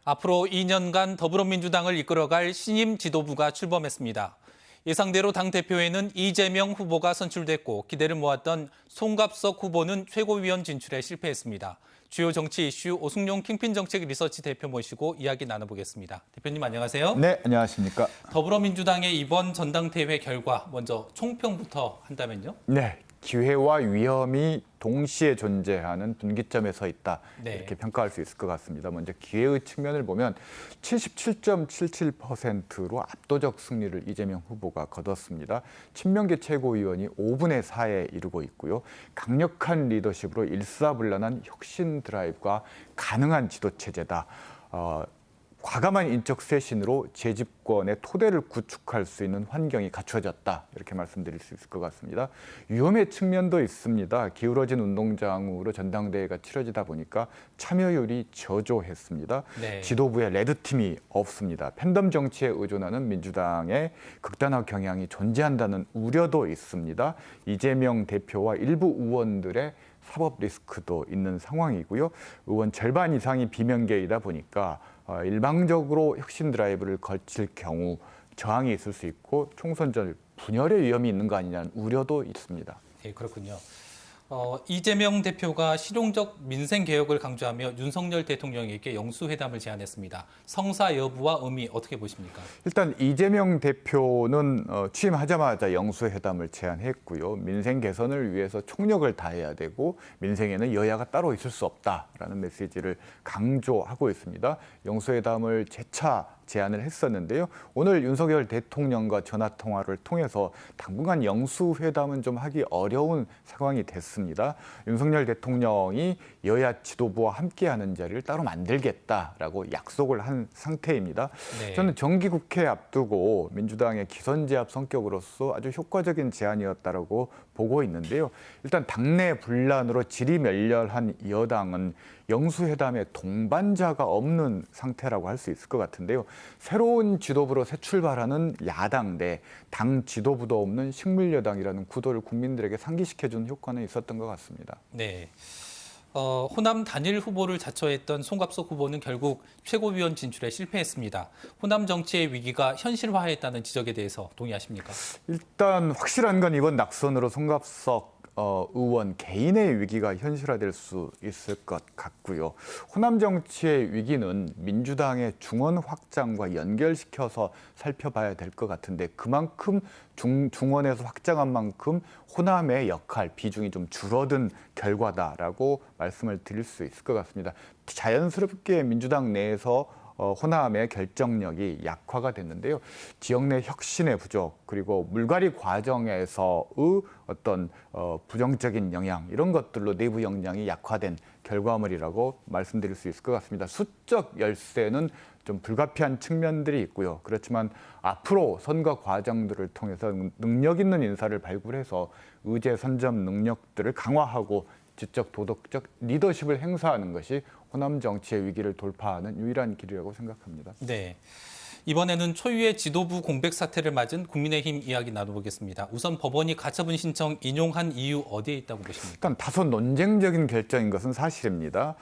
앞으로 2년간 더불어민주당을 이끌어갈 신임 지도부가 출범했습니다. 예상대로 당대표에는 이재명 후보가 선출됐고 기대를 모았던 송갑석 후보는 최고위원 진출에 실패했습니다. 주요 정치 이슈 오승용 킹핀 정책 리서치 대표 모시고 이야기 나눠보겠습니다. 대표님 안녕하세요. 네, 안녕하십니까. 더불어민주당의 이번 전당대회 결과 먼저 총평부터 한다면요. 네, 기회와 위험이 동시에 존재하는 분기점에 서 있다. 네. 이렇게 평가할 수 있을 것 같습니다. 먼저 기회의 측면을 보면 77.77%로 압도적 승리를 이재명 후보가 거뒀습니다. 친명계 최고위원이 5분의 4에 이르고 있고요. 강력한 리더십으로 일사불란한 혁신 드라이브가 가능한 지도체제다. 과감한 인적 쇄신으로 재집권의 토대를 구축할 수 있는 환경이 갖춰졌다. 이렇게 말씀드릴 수 있을 것 같습니다. 위험의 측면도 있습니다. 기울어진 운동장으로 전당대회가 치러지다 보니까 참여율이 저조했습니다. 네. 지도부에 레드팀이 없습니다. 팬덤 정치에 의존하는 민주당의 극단화 경향이 존재한다는 우려도 있습니다. 이재명 대표와 일부 의원들의 사법 리스크도 있는 상황이고요. 의원 절반 이상이 비명계이다 보니까 일방적으로 혁신 드라이브를 거칠 경우 저항이 있을 수 있고 총선 전 분열의 위험이 있는 거 아니냐는 우려도 있습니다. 네, 그렇군요. 이재명 대표가 실용적 민생 개혁을 강조하며 윤석열 대통령에게 영수회담을 제안했습니다. 성사 여부와 의미 어떻게 보십니까? 일단 이재명 대표는 취임하자마자 영수회담을 제안했고요. 민생 개선을 위해서 총력을 다해야 되고 민생에는 여야가 따로 있을 수 없다라는 메시지를 강조하고 있습니다. 영수회담을 재차 제안을 했었는데요. 오늘 윤석열 대통령과 전화통화를 통해서 당분간 영수회담은 좀 하기 어려운 상황이 됐습니다. 윤석열 대통령이 여야 지도부와 함께하는 자리를 따로 만들겠다라고 약속을 한 상태입니다. 네. 저는 정기국회 앞두고 민주당의 기선제압 성격으로서 아주 효과적인 제안이었다라고 보고 있는데요. 일단 당내 분란으로 지리멸렬한 여당은 영수회담에 동반자가 없는 상태라고 할 수 있을 것 같은데요. 새로운 지도부로 새 출발하는 야당 대 당 지도부도 없는 식물여당이라는 구도를 국민들에게 상기시켜준 효과는 있었던 것 같습니다. 네. 호남 단일 후보를 자처했던 송갑석 후보는 결국 최고위원 진출에 실패했습니다. 호남 정치의 위기가 현실화했다는 지적에 대해서 동의하십니까? 일단 확실한 건 이번 낙선으로 송갑석 의원 개인의 위기가 현실화될 수 있을 것 같고요. 호남 정치의 위기는 민주당의 중원 확장과 연결시켜서 살펴봐야 될 것 같은데 그만큼 중원에서 확장한 만큼 호남의 역할, 비중이 좀 줄어든 결과다라고 말씀을 드릴 수 있을 것 같습니다. 자연스럽게 민주당 내에서 호남의 결정력이 약화가 됐는데요. 지역 내 혁신의 부족 그리고 물갈이 과정에서의 어떤 부정적인 영향 이런 것들로 내부 역량이 약화된 결과물이라고 말씀드릴 수 있을 것 같습니다. 수적 열세는 좀 불가피한 측면들이 있고요. 그렇지만 앞으로 선거 과정들을 통해서 능력 있는 인사를 발굴해서 의제 선점 능력들을 강화하고 지적 도덕적 리더십을 행사하는 것이 호남 정치의 위기를 돌파하는 유일한 길이라고 생각합니다. 네. 이번에는 초유의 지도부 공백 사태를 맞은 국민의힘 이야기 나눠보겠습니다. 우선 법원이 가처분 신청 인용한 이유 어디에 있다고 보십니까? 일단 다소 논쟁적인 결정인 것은 사실입니다.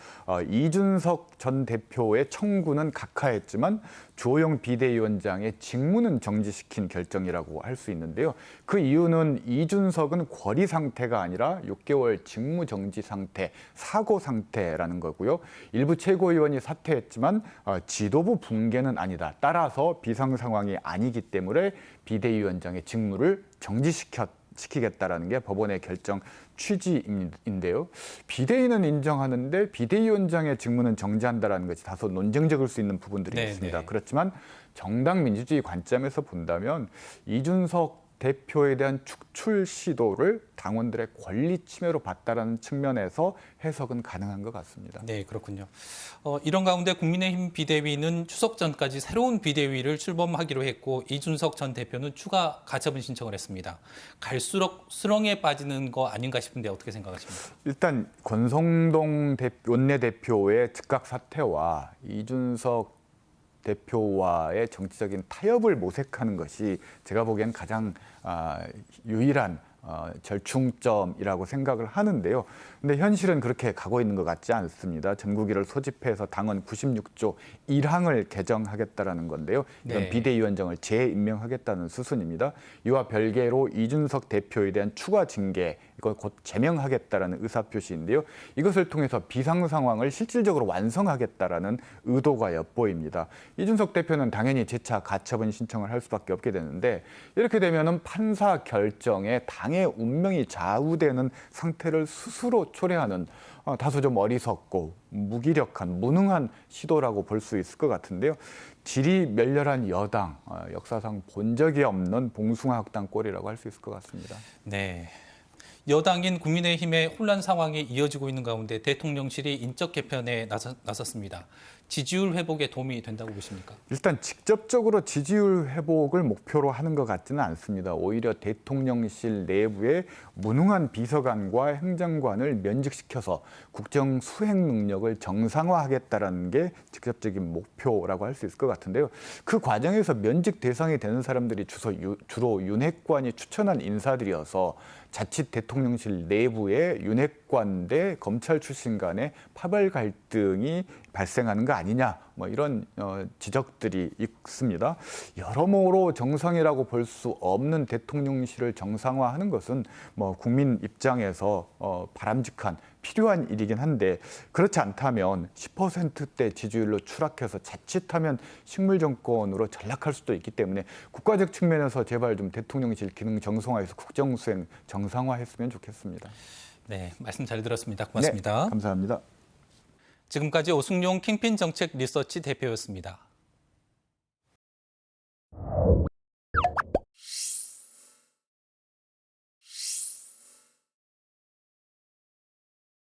이준석 전 대표의 청구는 각하했지만 주호영 비대위원장의 직무는 정지시킨 결정이라고 할 수 있는데요. 그 이유는 이준석은 권리 상태가 아니라 6개월 직무 정지 상태, 사고 상태라는 거고요. 일부 최고위원이 사퇴했지만 지도부 붕괴는 아니다. 따라서 비상 상황이 아니기 때문에 비대위원장의 직무를 정지시키겠다라는 게 법원의 결정 취지인데요. 비대위는 인정하는데 비대위원장의 직무는 정지한다라는 것이 다소 논쟁적일 수 있는 부분들이 있습니다. 그렇지만 정당 민주주의 관점에서 본다면 이준석 대표에 대한 축출 시도를 당원들의 권리 침해로 봤다라는 측면에서 해석은 가능한 것 같습니다. 네, 그렇군요. 이런 가운데 국민의힘 비대위는 추석 전까지 새로운 비대위를 출범하기로 했고 이준석 전 대표는 추가 가처분 신청을 했습니다. 갈수록 수렁에 빠지는 거 아닌가 싶은데 어떻게 생각하십니까? 일단 권성동 원내대표의 즉각 사퇴와 이준석 대표와의 정치적인 타협을 모색하는 것이 제가 보기엔 가장 유일한 절충점이라고 생각을 하는데요. 근데 현실은 그렇게 가고 있는 것 같지 않습니다. 전국위를 소집해서 당헌 96조 1항을 개정하겠다라는 건데요. 이건 네. 비대위원장을 재임명하겠다는 수순입니다. 이와 별개로 이준석 대표에 대한 추가 징계, 이걸 곧 제명하겠다라는 의사표시인데요. 이것을 통해서 비상 상황을 실질적으로 완성하겠다라는 의도가 엿보입니다. 이준석 대표는 당연히 재차 가처분 신청을 할 수밖에 없게 되는데 이렇게 되면은 판사 결정에 당의 운명이 좌우되는 상태를 스스로 초래하는 다소 좀 어리석고 무기력한 무능한 시도라고 볼 수 있을 것 같은데요. 질이 멸렬한 여당, 역사상 본 적이 없는 봉숭아학당 꼴이라고 할 수 있을 것 같습니다. 네. 여당인 국민의힘의 혼란 상황이 이어지고 있는 가운데 대통령실이 인적 개편에 나섰습니다. 지지율 회복에 도움이 된다고 보십니까? 일단 직접적으로 지지율 회복을 목표로 하는 것 같지는 않습니다. 오히려 대통령실 내부의 무능한 비서관과 행정관을 면직시켜서 국정 수행 능력을 정상화하겠다는 게 직접적인 목표라고 할 수 있을 것 같은데요. 그 과정에서 면직 대상이 되는 사람들이 주로 윤핵관이 추천한 인사들이어서 자칫 대통령실 내부의 윤핵관 대 검찰 출신 간의 파벌 갈등이 발생하는 거 아니냐, 뭐 이런 지적들이 있습니다. 여러모로 정상이라고 볼 수 없는 대통령실을 정상화하는 것은 뭐 국민 입장에서 바람직한 필요한 일이긴 한데 그렇지 않다면 10%대 지지율로 추락해서 자칫하면 식물 정권으로 전락할 수도 있기 때문에 국가적 측면에서 제발 좀 대통령실 기능 정상화해서 국정 수행 정상화했으면 좋겠습니다. 네, 말씀 잘 들었습니다. 고맙습니다. 네, 감사합니다. 지금까지 오승용 킹핀 정책 리서치 대표였습니다.